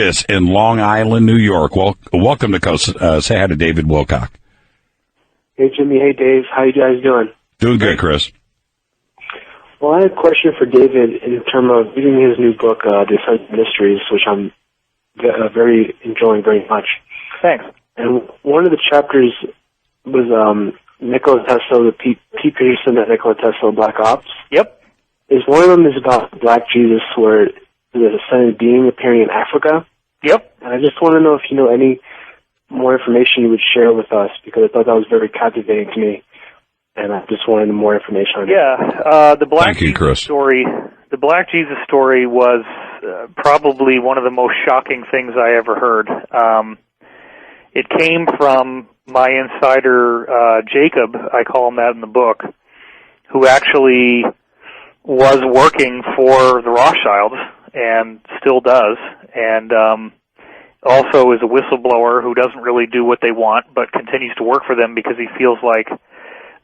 Chris in Long Island, New York. Welcome to Coast. Say hi to David Wilcock. Hey, Jimmy. Hey, Dave. How you guys doing? Doing good, Chris. Well, I had a question for David in terms of reading his new book, The Missionaries, which I'm very enjoying very much. Thanks. And one of the chapters was Nikola Tesla, the Pete Peterson and Nikola Tesla Black Ops. Yep. One of them is about Black Jesus, where there's a ascended being appearing in Africa. Yep. And I just want to know if you know any more information you would share with us, because I thought that was very captivating to me, and I just wanted more information on it. Yeah, the Black Jesus story. The Black Jesus story was probably one of the most shocking things I ever heard. It came from my insider Jacob, I call him that in the book, who actually was working for the Rothschilds and still does, and also is a whistleblower who doesn't really do what they want but continues to work for them because he feels like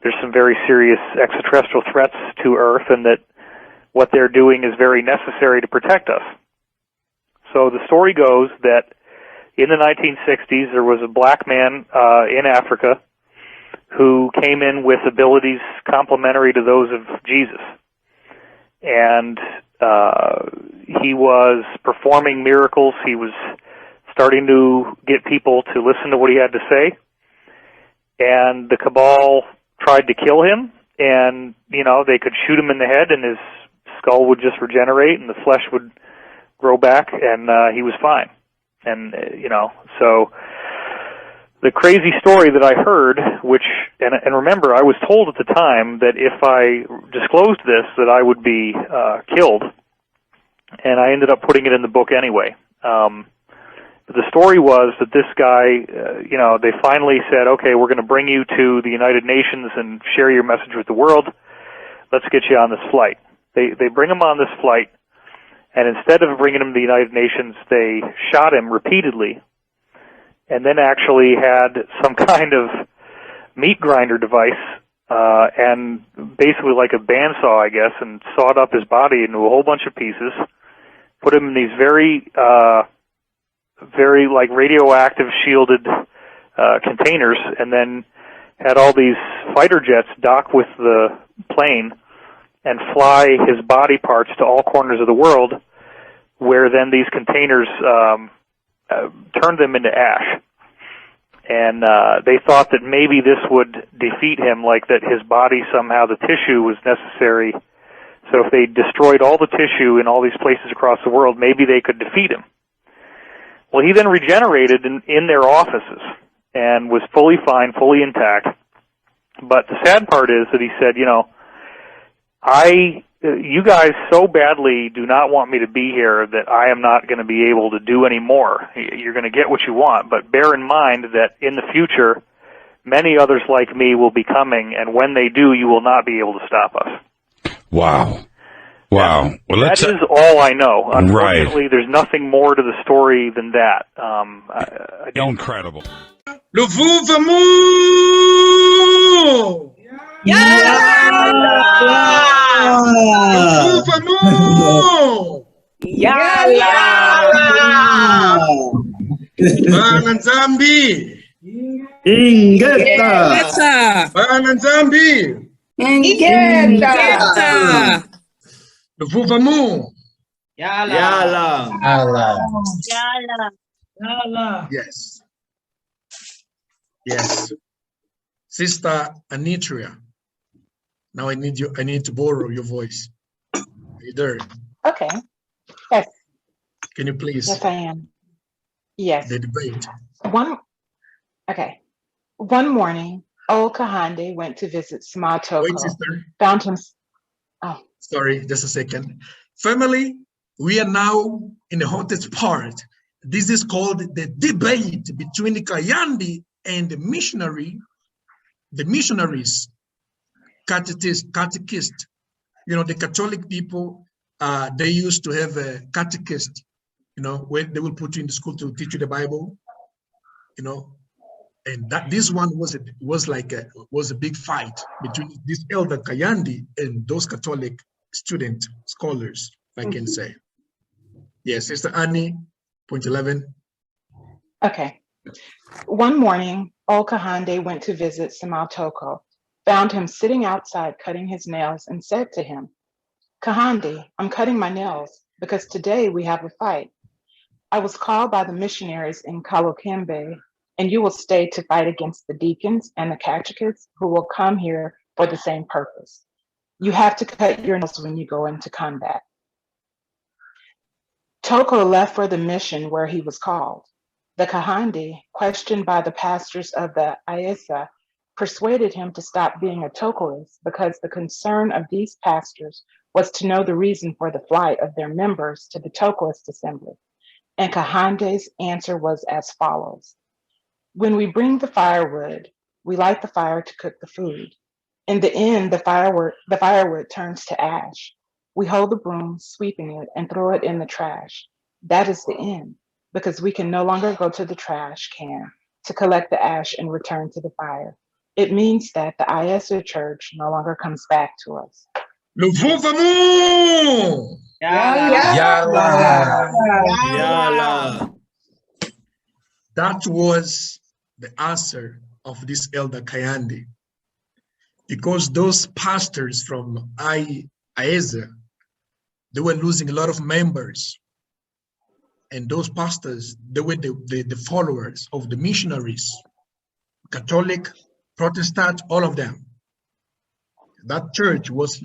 there's some very serious extraterrestrial threats to Earth and that what they're doing is very necessary to protect us. So the story goes that in the 1960s there was a black man in Africa who came in with abilities complementary to those of Jesus. And he was performing miracles. He was starting to get people to listen to what he had to say. And the cabal tried to kill him, and, you know, they could shoot him in the head and his skull would just regenerate and the flesh would grow back, and he was fine. And, you know, so the crazy story that I heard, which, and remember, I was told at the time that if I disclosed this, that I would be killed, and I ended up putting it in the book anyway. But the story was that this guy, you know, they finally said, okay, we're going to bring you to the United Nations and share your message with the world. Let's get you on this flight. They bring him on this flight, and instead of bringing him to the United Nations, they shot him repeatedly, and then actually had some kind of meat grinder device, and basically like a bandsaw, I guess, and sawed up his body into a whole bunch of pieces, put him in these very like radioactive shielded containers, and then had all these fighter jets dock with the plane and fly his body parts to all corners of the world, where then these containers turned them into ash. And they thought that maybe this would defeat him, like that his body somehow, the tissue was necessary. So if they destroyed all the tissue in all these places across the world, maybe they could defeat him. Well, he then regenerated in their offices and was fully fine, fully intact. But the sad part is that he said, you know, you guys so badly do not want me to be here that I am not going to be able to do any more. You're going to get what you want, but bear in mind that in the future, many others like me will be coming, and when they do, you will not be able to stop us. Wow. Wow. Well, that is all I know. Unfortunately, right. There's nothing more to the story than that. I don't. Incredible. Le Vouvamu! Yala! Le Vouvamu! Yala! Bananzambi! Ingeta! Bananzambi! Ingeta! Le Vouvamu! Yala! Yala! Yes. Yes. Sister Anitria. Now I need to borrow your voice. Are you there? Okay. Yes. Can you please? Yes, I am. Yes. The debate. One morning, old Kahande went to visit Simao Toko. Wait, sister. Found him. Sorry, just a second. Family, we are now in the hottest part. This is called the debate between the Kayandi and the missionaries, catechist. You know, the Catholic people, they used to have a catechist, you know, where they will put you in the school to teach you the Bible, you know, and that this one was a big fight between this elder Kayandi and those Catholic scholars, if I can say. Yes, Sister Annie, Point 11. Okay. One morning, old Kahande went to visit Simao Toko, found him sitting outside cutting his nails, and said to him, Kahande, I'm cutting my nails because today we have a fight. I was called by the missionaries in Kalokembe, and you will stay to fight against the deacons and the catechists who will come here for the same purpose. You have to cut your nails when you go into combat. Toko left for the mission where he was called. The Kahandi, questioned by the pastors of the Ayesa, persuaded him to stop being a Toko'S because the concern of these pastors was to know the reason for the flight of their members to the Toko'S assembly. And Kahande's answer was as follows. When we bring the firewood, we light the fire to cook the food. In the end, the firewood turns to ash. We hold the broom, sweeping it, and throw it in the trash. That is the end, because we can no longer go to the trash can to collect the ash and return to the fire. It means that the ISO church no longer comes back to us. Lufufamu! Yala. That was the answer of this elder Kayande. Because those pastors from Ayesa, they were losing a lot of members. And those pastors, they were the followers of the missionaries, Catholic, Protestant, all of them. That church was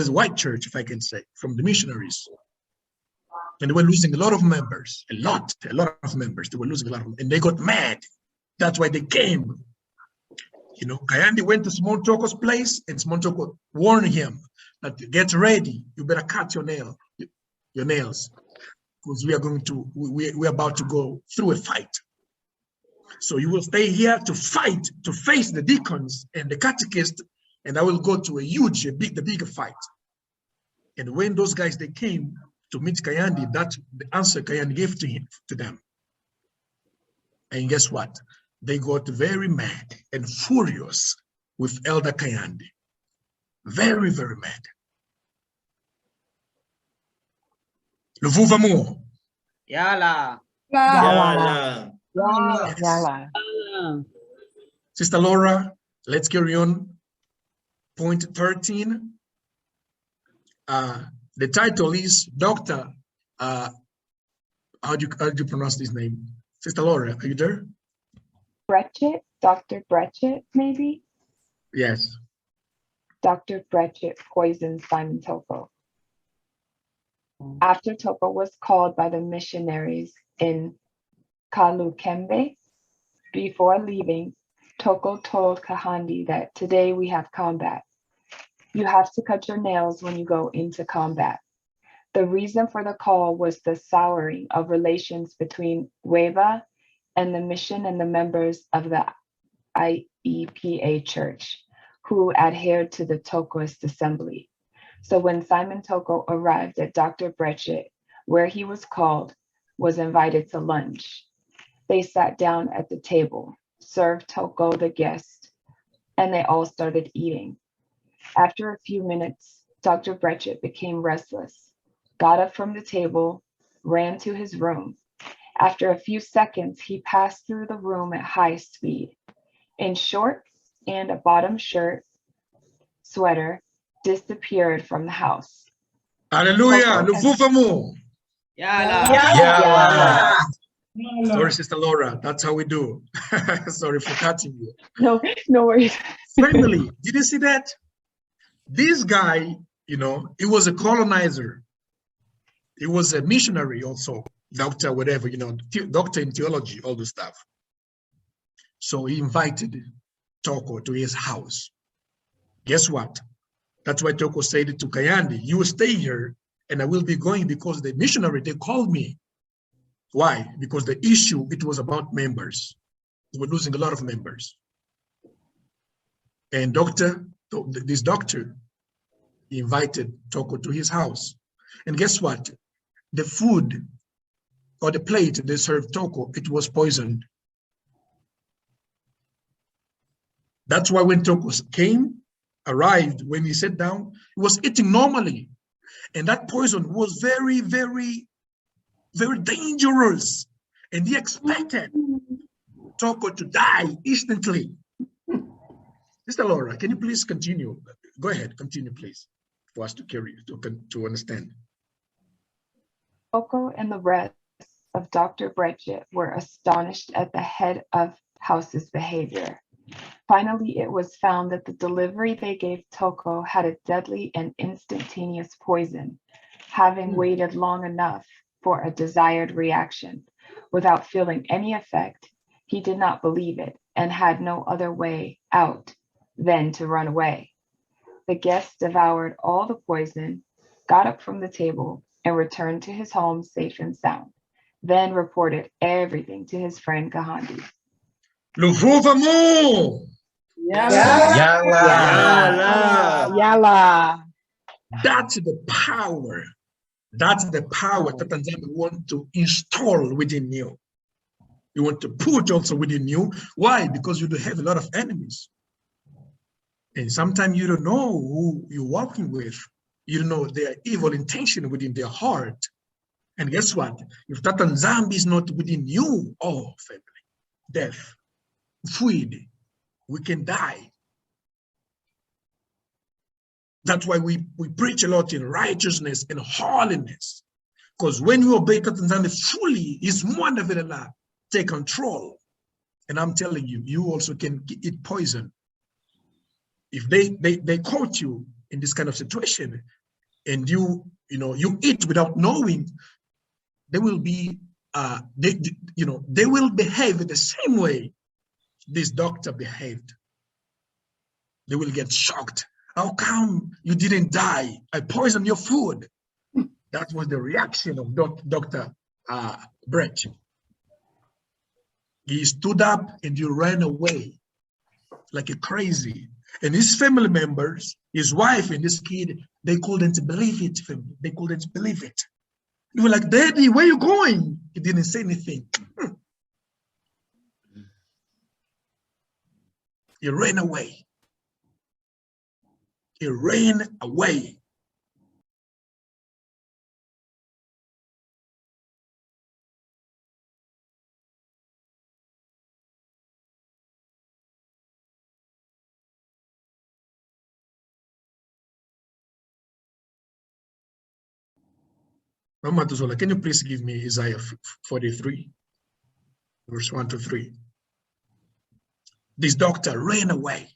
white church, if I can say, from the missionaries. And they were losing a lot of members, a lot of members. They were losing a lot of them, and they got mad. That's why they came. You know, Kayande went to Simon Toko's place, and Simon Toko warned him that get ready, you better cut your nails, because we're about to go through a fight. So you will stay here to fight, to face the deacons and the catechist, and I will go to the bigger fight. And when those guys, they came to meet Kayande, that's the answer Kayande gave to them. And guess what? They got very mad and furious with Elder Kayande. Very, very mad. Luvuvamu. Yala. Yala. Yala. Yala. Sister Laura, let's carry on. Point 13. The title is Dr. How do you pronounce this name? Sister Laura, are you there? Brechet, Dr. Brechet, maybe? Yes. Dr. Brechet poisoned Simon Toko. After Toko was called by the missionaries in Kalukembe, before leaving, Toko told Kahandi that today we have combat. You have to cut your nails when you go into combat. The reason for the call was the souring of relations between Weva and the mission and the members of the IEPA church who adhered to the Toko'S assembly. So when Simon Toko arrived at Dr. Brechet, where he was called, was invited to lunch. They sat down at the table, served Toko the guest, and they all started eating. After a few minutes, Dr. Brechet became restless, got up from the table, ran to his room. After a few seconds, he passed through the room at high speed. In shorts and a bottom sweater, disappeared from the house. Hallelujah. Lufufamu. Yala. Sorry, Sister Laura. That's how we do. Sorry for cutting you. No worries. Finally, did you see that? This guy, you know, he was a colonizer. He was a missionary also, doctor, whatever, you know, doctor in theology, all this stuff. So he invited Toko to his house. Guess what? That's why Toko said to Kayande, you will stay here and I will be going because the missionary, they called me. Why? Because the issue, it was about members. We were losing a lot of members. And this doctor, he invited Toko to his house. And guess what? The food or the plate they served Toko, it was poisoned. That's why when Toko arrived, when he sat down, he was eating normally. And that poison was very, very, very dangerous. And he expected Toko to die instantly. Sister Laura, can you please continue? Go ahead, continue, please, for us to carry, to understand. Toko and the rest of Dr. Brechet were astonished at the head of house's behavior. Finally, it was found that the delivery they gave Toko had a deadly and instantaneous poison. Having waited long enough for a desired reaction without feeling any effect, he did not believe it and had no other way out than to run away. The guest devoured all the poison, got up from the table, and returned to his home safe and sound, then reported everything to his friend Kahandi. Luvuvamo! Yala. That's the power. That's the power that Tanzania want to install within you. You want to put also within you. Why? Because you do have a lot of enemies. And sometimes you don't know who you're working with. You don't know their evil intention within their heart. And guess what? If that Nzambi is not within you, oh, family, death, food, we can die. That's why we preach a lot in righteousness and holiness. Because when you obey Nzambi fully, His Mwanda take control. And I'm telling you, you also can eat poison. If they caught you in this kind of situation, and you eat without knowing, they will be they will behave in the same way this doctor behaved. They will get shocked. How come you didn't die? I poisoned your food. That was the reaction of Dr. Brett. He stood up and he ran away like a crazy. And his family members, his wife and his kid, they couldn't believe it. They couldn't believe it. They were like, Daddy, where are you going? He didn't say anything. He ran away. He ran away. Mama Tuzola, can you please give me Isaiah 43, verse 1 to 3? This doctor ran away.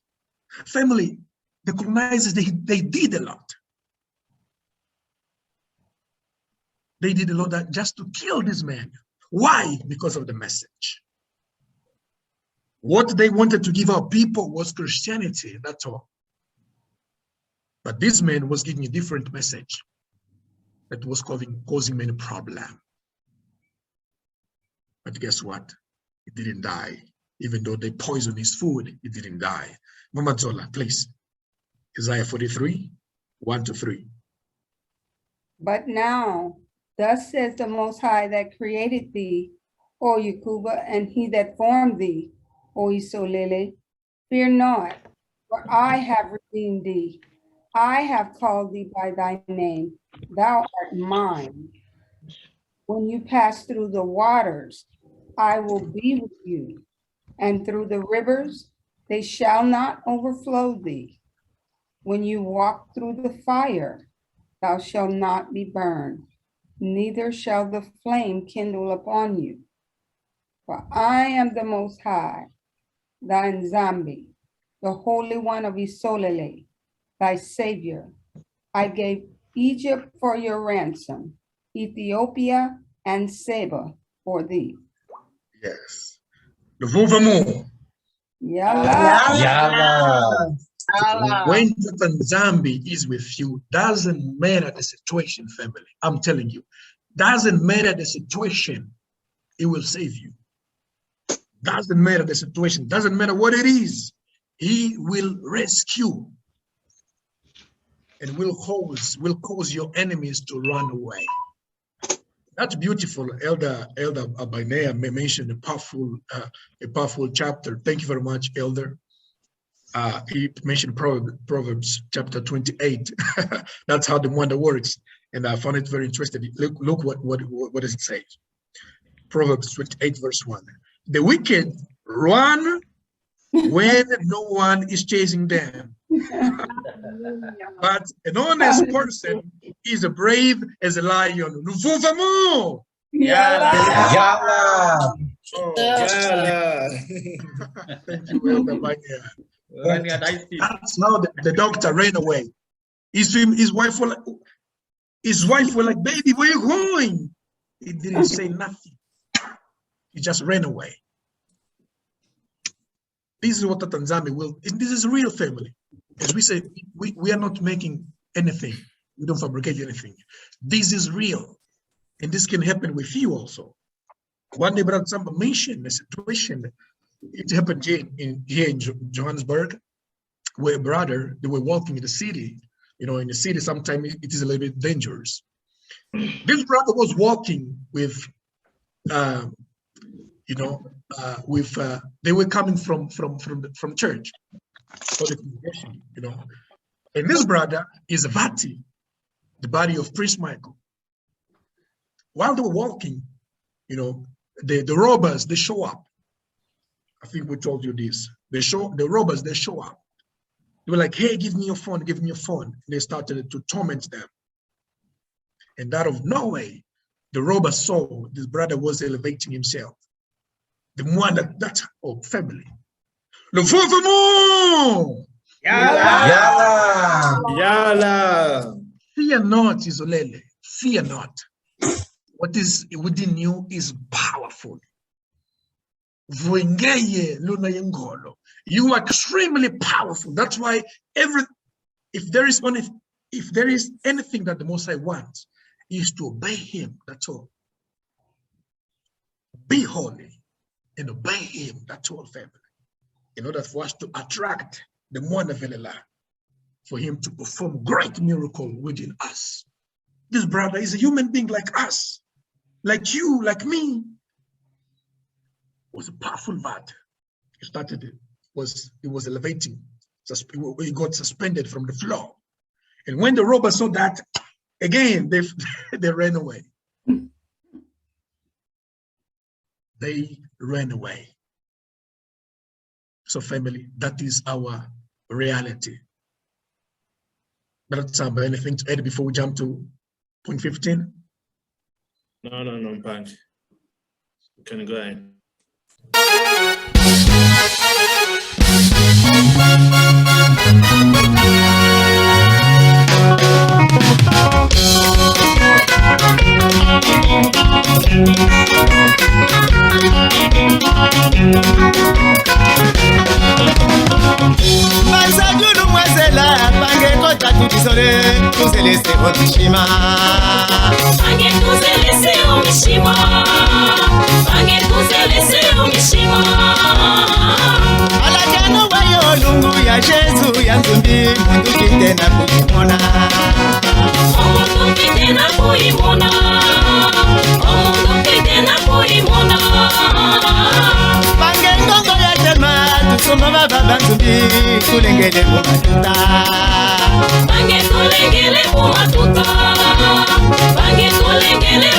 Family, the colonizers, they did a lot. They did a lot just to kill this man. Why? Because of the message. What they wanted to give our people was Christianity, that's all. But this man was giving a different message that was causing many problems. But guess what? He didn't die. Even though they poisoned his food, he didn't die. Mama Zola, please. Isaiah 43, 1 to 3. But now, thus says the Most High that created thee, O Yakuba, and he that formed thee, O Isolele, fear not, for I have redeemed thee. I have called thee by thy name. Thou art mine. When you pass through the waters, I will be with you, and through the rivers, they shall not overflow thee. When you walk through the fire, thou shalt not be burned, neither shall the flame kindle upon you. For I am the Most High, thy Nzambi, the Holy One of Isolele, thy Savior. I gave Egypt for your ransom, Ethiopia and Seba for thee. Yes. Luvuvamo. Yalla. When Nzambi is with you, doesn't matter the situation, family. I'm telling you, doesn't matter the situation, it will save you. Doesn't matter the situation, doesn't matter what it is, he will rescue and will cause your enemies to run away. That's beautiful. Elder Abanea mentioned a powerful chapter. Thank you very much, Elder. He mentioned Proverbs chapter 28. That's how the wonder works. and I found it very interesting. Look what does it say? Proverbs 28 verse 1. The wicked run when no one is chasing them. But an honest person is as brave as a lion. Yala. Yala. Thank you, Elder Banya. That's how the doctor ran away. His wife were like, baby, where you going? He didn't say nothing. He just ran away. This is what the Tanzania will, and this is a real family. As we say, we are not making anything. We don't fabricate anything. This is real. And this can happen with you also. One day, Brother Samba mentioned a situation. It happened here in Johannesburg, where a brother, they were walking in the city. You know, in the city, sometimes it is a little bit dangerous. This brother was walking with, they were coming from church for the congregation, you know. And this brother is a Vati, the body of Priest Michael. While they were walking, you know, the robbers, they show up. I think we told you this. The robbers, they show up. They were like, hey, give me your phone, give me your phone. And they started to torment them. And out of nowhere, the robber saw this brother was elevating himself. The one that's family. Yala. Fear not, Izolele. Fear not. What is within you is powerful. You are extremely powerful. That's why if there is anything that the Most High wants, is to obey him. That's all. Be holy and obey him. That's all, family. In order for us to attract the Mwana Velela, for him to perform great miracle within us. This brother is a human being like us, like you, like me. Was a powerful vat. He was elevating. He got suspended from the floor. And when the robbers saw that, again, they ran away. They ran away. So family, that is our reality. Brother Samba, anything to add before we jump to point 15? No, Punch. You can go ahead. Basajulu mwazela pange kota tutisole tuzelese omishima pange tuzelese omishima pange tuzelese omishima alajano wayo lungu ya Jesu ya nzumbi mundu kitena kuimona mundu kitena kuimona mundu kitena kuimona pange ngongo ya tema tusoma baba banzumbi kulengele mumatuta bange kulengele mumatuta bange kulengele